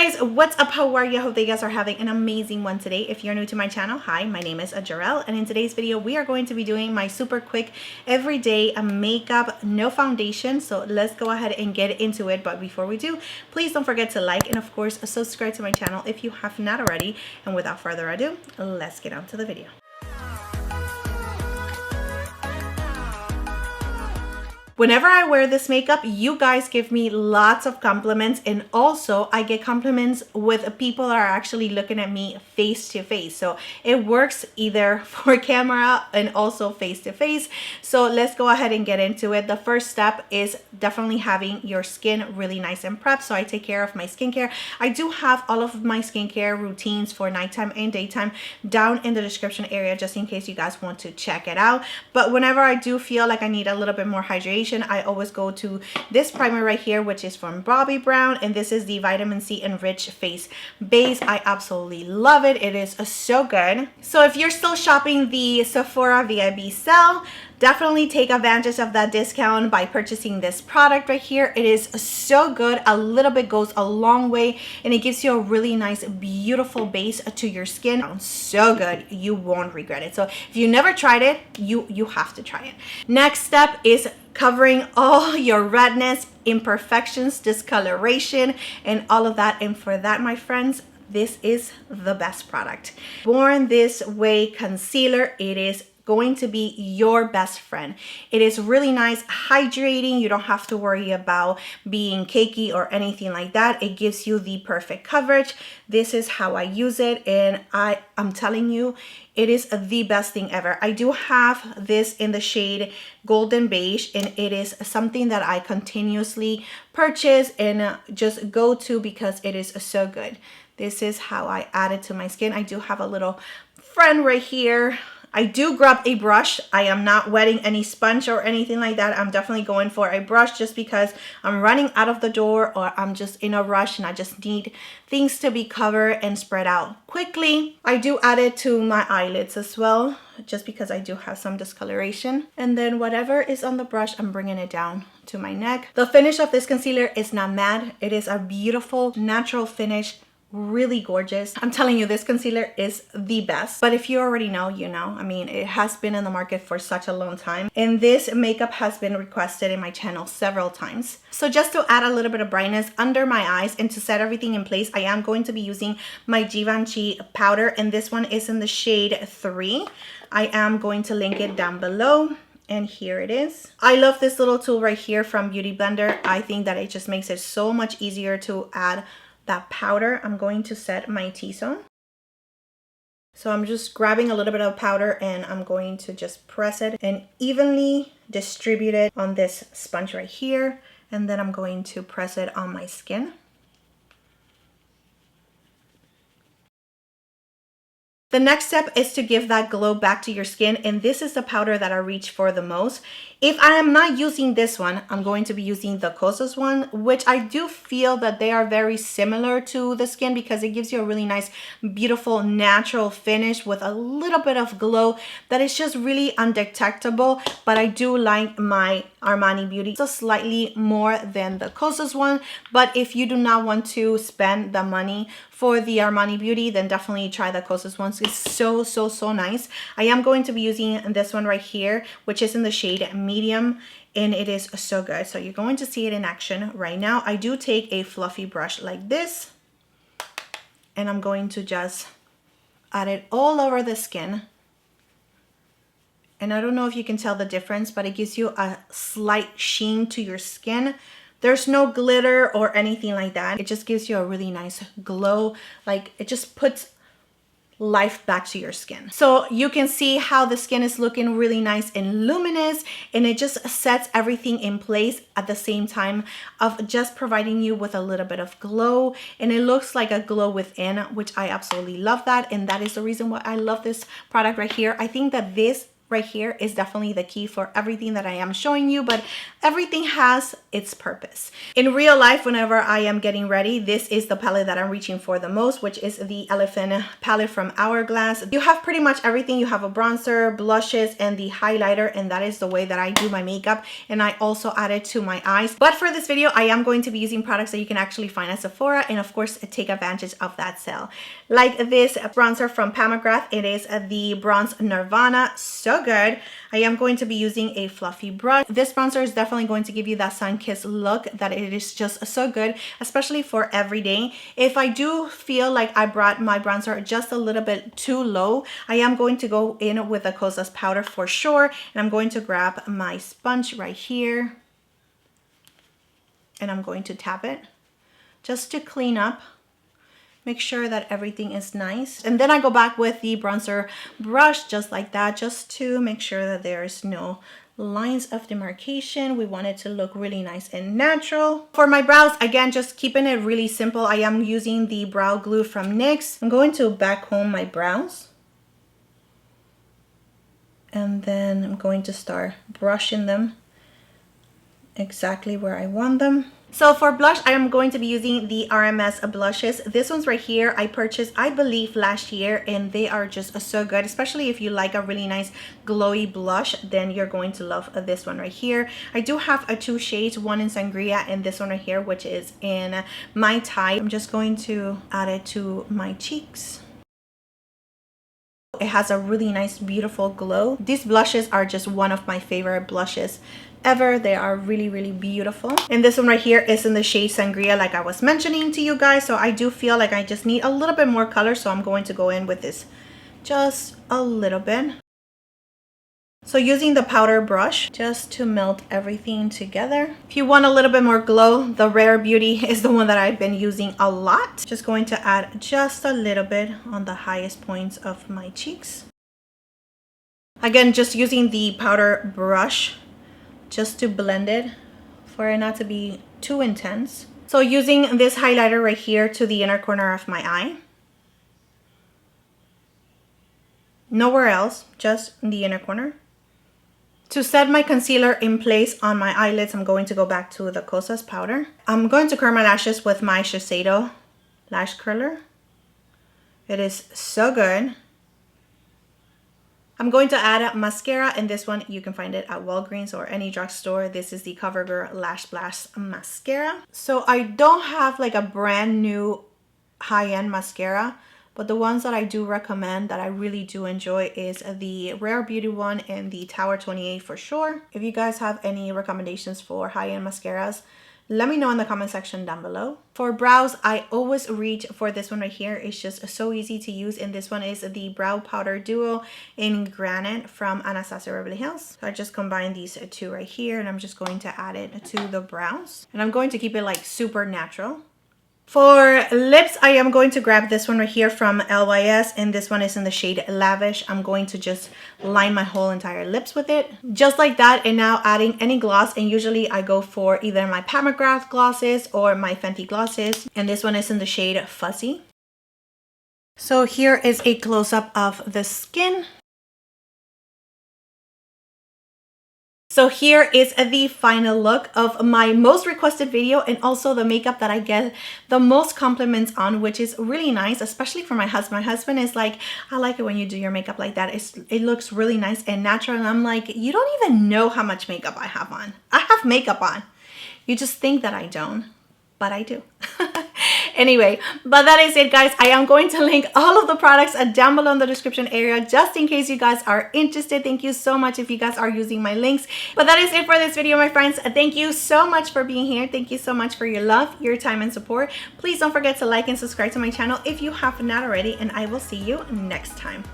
guys, what's up? How are you? I hope that you guys are having an amazing one today. If you're new to my channel, hi, my name is Jarell, and in today's video we are going to be doing my super quick everyday makeup, no foundation. So let's go ahead and get into it. But before we do, please don't forget to like and of course subscribe to my channel if you have not already. And without further ado, let's get on to the video. Whenever I wear this makeup, you guys give me lots of compliments, and also I get compliments with people that are actually looking at me face to face. So it works either for camera and also face to face. So let's go ahead and get into it. The first step is definitely having your skin really nice and prepped. So I take care of my skincare. I do have all of my skincare routines for nighttime and daytime down in the description area, just in case you guys want to check it out. But whenever I do feel like I need a little bit more hydration, I always go to this primer right here, which is from Bobbi Brown, and this is the Vitamin C Enriched Face Base. I absolutely love it. It is so good. So if you're still shopping the Sephora VIB sale, definitely take advantage of that discount by purchasing this product right here. It is so good. A little bit goes a long way, and it gives you a really nice, beautiful base to your skin. So good. You won't regret it. So if you never tried it, you have to try it. Next step is covering all your redness, imperfections, discoloration, and all of that. And for that, my friends, this is the best product. Born This Way Concealer. It is going to be your best friend. It is really nice, hydrating. You don't have to worry about being cakey or anything like that. It gives you the perfect coverage. This is how I use it, and I'm telling you, it is the best thing ever. I do have this in the shade Golden Beige, and it is something that I continuously purchase and just go to because it is so good. This is how I add it to my skin. I do have a little friend right here. I do grab a brush. I am not wetting any sponge or anything like that. I'm definitely going for a brush just because I'm running out of the door, or I'm just in a rush and I just need things to be covered and spread out quickly. I do add it to my eyelids as well, just because I do have some discoloration. And then whatever is on the brush, I'm bringing it down to my neck. The finish of this concealer is not matte. It is a beautiful natural finish. Really gorgeous. I'm telling you, this concealer is the best. But if you already know, you know. I mean, it has been in the market for such a long time, and this makeup has been requested in my channel several times. So just to add a little bit of brightness under my eyes and to set everything in place, I am going to be using my Givenchy powder, and this one is in the shade 3. I am going to link it down below. And here it is. I love this little tool right here from Beauty Blender. I think that it just makes it so much easier to add that powder. I'm going to set my T-zone. So I'm just grabbing a little bit of powder and I'm going to just press it and evenly distribute it on this sponge right here. And then I'm going to press it on my skin. The next step is to give that glow back to your skin, and this is the powder that I reach for the most. If I am not using this one, I'm going to be using the Kosas one, which I do feel that they are very similar to the skin because it gives you a really nice, beautiful, natural finish with a little bit of glow that is just really undetectable. But I do like my Armani Beauty so slightly more than the Kosas one. But if you do not want to spend the money for the Armani Beauty, then definitely try the Kosas ones. It's so nice. I am going to be using this one right here, which is in the shade Medium, and it is so good. So you're going to see it in action right now. I do take a fluffy brush like this, and I'm going to just add it all over the skin. And I don't know if you can tell the difference, but it gives you a slight sheen to your skin. There's no glitter or anything like that. It just gives you a really nice glow. Like, it just puts life back to your skin. So you can see how the skin is looking really nice and luminous, and it just sets everything in place at the same time of just providing you with a little bit of glow, and it looks like a glow within, which I absolutely love that. And that is the reason why I love this product right here. I think that this right here is definitely the key for everything that I am showing you, but everything has its purpose. In real life, whenever I am getting ready, this is the palette that I'm reaching for the most, which is the Elephant palette from Hourglass. You have pretty much everything. You have a bronzer, blushes, and the highlighter, and that is the way that I do my makeup, and I also added to my eyes. But for this video, I am going to be using products that you can actually find at Sephora, and of course take advantage of that sale. Like this bronzer from Pam McGrath, it is the Bronze Nirvana, so good. I am going to be using a fluffy brush. This bronzer is definitely going to give you that sun-kissed look that it is just so good, especially for every day. If I do feel like I brought my bronzer just a little bit too low, I am going to go in with a Kosas powder for sure, and I'm going to grab my sponge right here, and I'm going to tap it just to clean up. Make sure that everything is nice. And then I go back with the bronzer brush just like that, just to make sure that there's no lines of demarcation. We want it to look really nice and natural. For my brows, again, just keeping it really simple. I am using the brow glue from NYX. I'm going to backcomb my brows. And then I'm going to start brushing them exactly where I want them. So for blush, I am going to be using the RMS Blushes. This one's right here. I purchased, I believe, last year, and they are just so good. Especially if you like a really nice glowy blush, then you're going to love this one right here. I do have two shades, one in Sangria and this one right here, which is in Mai Tai. I'm just going to add it to my cheeks. It has a really nice, beautiful glow. These blushes are just one of my favorite blushes ever. They are really, really beautiful. And this one right here is in the shade Sangria, like I was mentioning to you guys. So I do feel like I just need a little bit more color, so I'm going to go in with this just a little bit. So using the powder brush just to melt everything together. If you want a little bit more glow, the Rare Beauty is the one that I've been using a lot. Just going to add just a little bit on the highest points of my cheeks. Again, just using the powder brush just to blend it for it not to be too intense. So using this highlighter right here to the inner corner of my eye. Nowhere else, just in the inner corner. To set my concealer in place on my eyelids, I'm going to go back to the Kosas powder. I'm going to curl my lashes with my Shiseido lash curler. It is so good. I'm going to add mascara, and this one you can find it at Walgreens or any drugstore. This is the CoverGirl Lash Blast Mascara. So I don't have like a brand new high-end mascara, but the ones that I do recommend that I really do enjoy is the Rare Beauty one and the Tower 28 for sure. If you guys have any recommendations for high-end mascaras, let me know in the comment section down below. For brows, I always reach for this one right here. It's just so easy to use, and this one is the Brow Powder Duo in Granite from Anastasia Beverly Hills. So I just combine these two right here, and I'm just going to add it to the brows. And I'm going to keep it like super natural. For lips, I am going to grab this one right here from LYS, and this one is in the shade Lavish. I'm going to just line my whole entire lips with it. Just like that, and now adding any gloss, and usually I go for either my Pam McGrath glosses or my Fenty glosses, and this one is in the shade Fuzzy. So here is a close-up of the skin. So here is the final look of my most requested video, and also the makeup that I get the most compliments on, which is really nice, especially for my husband. My husband is like, I like it when you do your makeup like that. It looks really nice and natural. And I'm like, you don't even know how much makeup I have on. I have makeup on. You just think that I don't, but I do. Anyway, but that is it, guys. I am going to link all of the products down below in the description area, just in case you guys are interested. Thank you so much if you guys are using my links. But that is it for this video, my friends. Thank you so much for being here. Thank you so much for your love, your time, and support. Please don't forget to like and subscribe to my channel if you have not already, and I will see you next time.